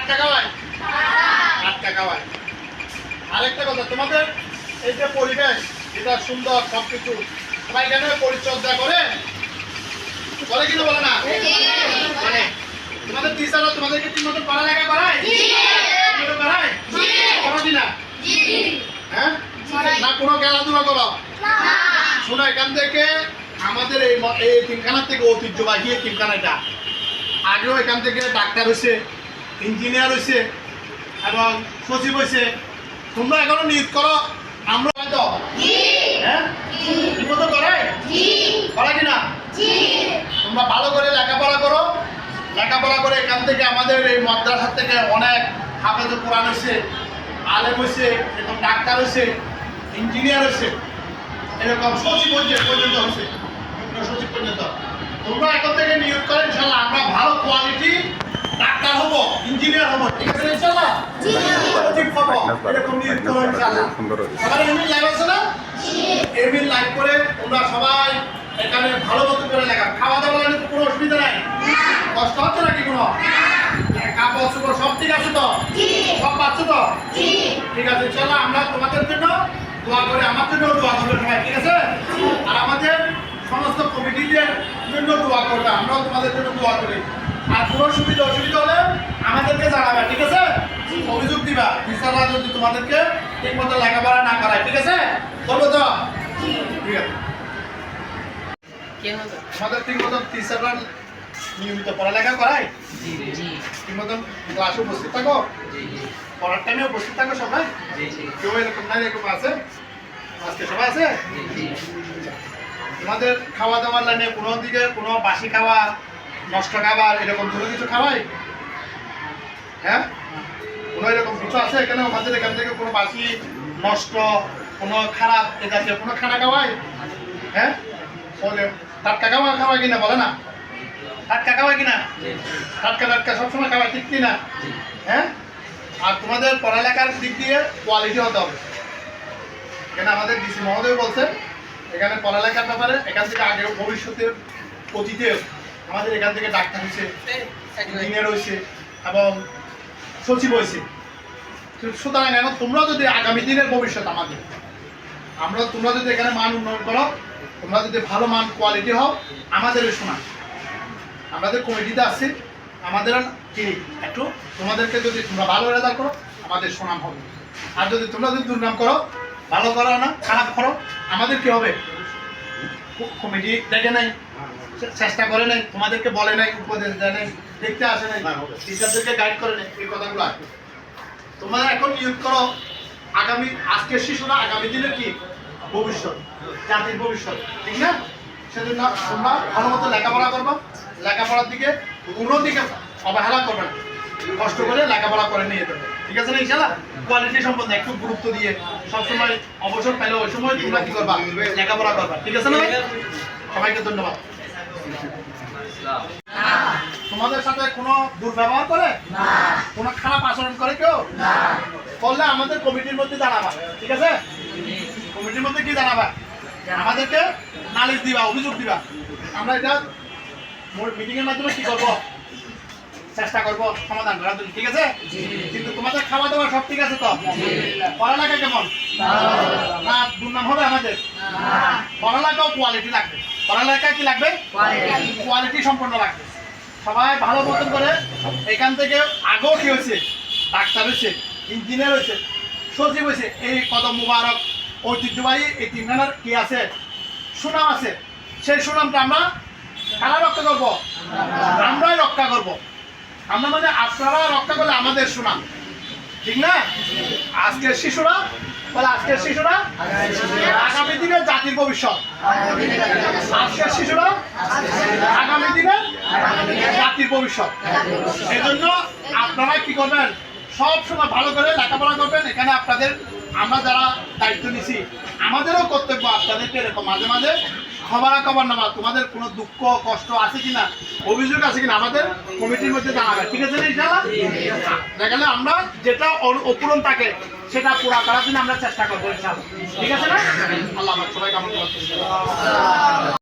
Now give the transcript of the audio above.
টাটকা খাওয়ায়? টাটকা খাওয়ায়। আরেকটা কথা, তোমাদের এই যে পরিবেশ, এটা সুন্দর সবকিছু, সবাই এখানে পরিচর্যা করে কিনা বলে না? মানে তোমাদের টিচাররা তোমাদেরকে ঠিক মতো পড়ালেখা করায়? করায়? করো কিনা? হ্যাঁ, না কোনো খেলাধুলা করো? শোনো, এখান থেকে আমাদের এই তিনখানার থেকে ঐতিহ্যবাহী তিনখানাটা, আগেও এখান থেকে ডাক্তার হয়েছে, ইঞ্জিনিয়ার হয়েছে এবং সচিব হয়েছে। তোমরা এখনো নিয়োগ করো, আমরা হয়তো হ্যাঁ ঠিক মতো করাই কিনা? তোমরা ভালো করে লেখাপড়া করো, লেখাপড়া করে এখান থেকে আমাদের এই মাদ্রাসা থেকে অনেক হাফেজে কোরআন হয়েছে, আলেম হয়েছে, এরকম ডাক্তার হয়েছে, ইঞ্জিনিয়ার হয়েছে, এরকম সচিব পর্যন্ত হয়েছে, সচিব পর্যন্ত। তোমরা এখন থেকে নিয়োগ করে ইনশাল্লাহ আমরা ভালো কোয়ালিটি ডাক্তার হবো, ইঞ্জিনিয়ার হবো, ঠিক আছে ইনশাল্লাহ? সচিব হবো, এরকম নিয়োগ করো ইনশাল্লাহ। সবাই এমনি লাইভ আছে না? এমনি লাইভ করে তোমরা সবাই এখানে ভালো মতো করে লেখা, খাওয়া দাওয়া নিয়ে তো কোনো অসুবিধা নাই, কষ্ট হচ্ছে নাকি কোনো? কাপড় চোপড় সব ঠিক আছে তো? সব পাচ্ছ তো? ঠিক আছে ইনশাল্লাহ। আমরা তোমাদের জন্য দোয়া করি, আমার জন্য দোয়া করবে সবাই, ঠিক আছে? আর আমাদের সমস্ত কমিটিদের জন্য দোয়া করবে, আমরাও তোমাদের জন্য দোয়া করি। আর কোনো অসুবিধা হলে আমাদেরকে জানাবে, ঠিক আছে? অভিযোগ দিবা টিচাররা যদি তোমাদেরকে ঠিক মতো লেখাপড়া না করায়, ঠিক আছে? বলবো তো? ঠিক আছে। আমাদের ঠিক মতন টিচাররা নিয়মিত পড়ালেখা করায়? ঠিক মতন ক্লাসে উপস্থিত থাকো? পড়ার টাইমে উপস্থিত থাকো সবাই? কেউ এরকম না এরকম আছে? আজকে সবাই আছে? তোমাদের খাওয়া দাওয়ার লাইনে কোনো দিকে কোনো বাসি খাওয়া, নষ্ট খাবার এরকম কোনো কিছু খাওয়াই? হ্যাঁ, কোনো এরকম কিছু আছে এখানে? আমাদের এখান থেকে কোনো বাসি, নষ্ট, কোনো খারাপ এ জাতীয় কোনো খানা খাওয়াই? হ্যাঁ, বলে টাটকা খাওয়া কিনা বলে না? টাটকা খাওয়াই কিনা? টাটকা সবসময় খাওয়াই, ঠিক কিনা? হ্যাঁ, আর তোমাদের পড়ালেখার দিক দিয়ে কোয়ালিটি হতে হবে। এখানে আমাদের ডিসি মহোদয় বলছে এখানে পড়ালেখার ব্যাপারে এখান থেকে আগে ভবিষ্যতের অতীতে আমাদের এখান থেকে ডাক্তার হয়েছে, ইঞ্জিনিয়ার হয়েছে এবং সচিব হয়েছে। সুতরাং এখন তোমরা যদি আগামী দিনের ভবিষ্যৎ আমাদের, তোমরা যদি এখানে মান উন্নয়ন করো, তোমরা যদি ভালো মান কোয়ালিটি হও, আমাদের শোনা, আমাদের কমিটিতে আসছি, আমাদের কি একটু তোমাদেরকে যদি তোমরা ভালো রেজাল্ট করো আমাদের সুনাম হবে। আর যদি তোমরা যদি দুর্নাম করো, ভালো করো না, খারাপ করো, আমাদের কি হবে? কমিটি দেখে নাই, চেষ্টা করে নাই, তোমাদেরকে বলে নাই, উপদেশ দেয় নাই, দেখতে আসে নাই, টিচারদেরকে গাইড করে নাই, এই কথাগুলো আসবে। তোমরা এখন নিয়োগ করো, আগামী আজকের শিশুরা আগামী দিনের কি ভবিষ্যৎ, জাতির ভবিষ্যৎ, ঠিক না? সেজন্য তোমরা ভালো মতো লেখাপড়া করবো, লেখাপড়ার দিকে কোনো দিকে অবহেলা করবে না, কষ্ট করে লেখাপড়া করে নিয়ে যেতে, ঠিক আছে না ইনশাআল্লাহ? কোয়ালিটি সম্বন্ধে একটু গুরুত্ব দিয়ে সবসময় অবসর পেলে ওই সময় তোমরা কি করবা? লেখাপড়া করবা, ঠিক আছে না? সবাইকে ধন্যবাদ। তোমাদের সাথে কোনো দুর্ব্যবহার করে? কোনো খারাপ আচরণ করে কেউ? করলে আমাদের কমিটির মধ্যে জানাবা, ঠিক আছে? কমিটির মধ্যে কি জানাবা? আমাদেরকে নালিশ দিবা, অভিযোগ দিবা। আমরা এটা মিটিং এর মাধ্যমে কি করবো? চেষ্টা করবো সমাধান করার জন্য, ঠিক আছে? কিন্তু তোমাদের খাওয়া দাওয়া সব ঠিক আছে তো? পড়ালেখা কেমন? না দুর্নাম হবে আমাদের? পড়ালেখাও কোয়ালিটি লাগবে, পড়ালেখা কি লাগবে? কোয়ালিটি সম্পন্ন লাগবে। সবাই ভালো মতন করে এখান থেকে আগেও কি হয়েছে? ডাক্তার হয়েছে, ইঞ্জিনিয়ার হয়েছে, সচিব হয়েছে, এই কদম মুবারক ঐতিহ্যবাহী এই তিনখানার কি আছে? সুনাম আছে। সেই সুনামটা আমরা কারা রক্ষা করবো? আমরাই রক্ষা করবো। আমরা মানে আপনারা রক্ষা করলে আমাদের সুনাম, ঠিক না? আজকের শিশুরা আগামী দিনের জাতির ভবিষ্যৎ। আজকের শিশুরা আগামী দিনের জাতির ভবিষ্যৎ। এই জন্য আপনারা কি করবেন? সব সময় ভালো করে লেখাপড়া করবেন। এখানে আপনাদের আমরা যারা দায়িত্ব নিছি আমাদেরও কর্তব্য আপনাদেরকে এরকম মাঝে মাঝে খবর নেওয়া, তোমাদের কোনো দুঃখ কষ্ট আছে কিনা, অভিযোগ আছে কিনা আমাদের কমিটির মধ্যে জানাবে, ঠিক আছে না ইনশাআল্লাহ? দেখালে আমরা যেটা অপূরণ থাকে সেটা পুরা করার জন্য আমরা চেষ্টা করবো ইনশাআল্লাহ, ঠিক আছে না? আল্লাহ সবাই কামনা করছি।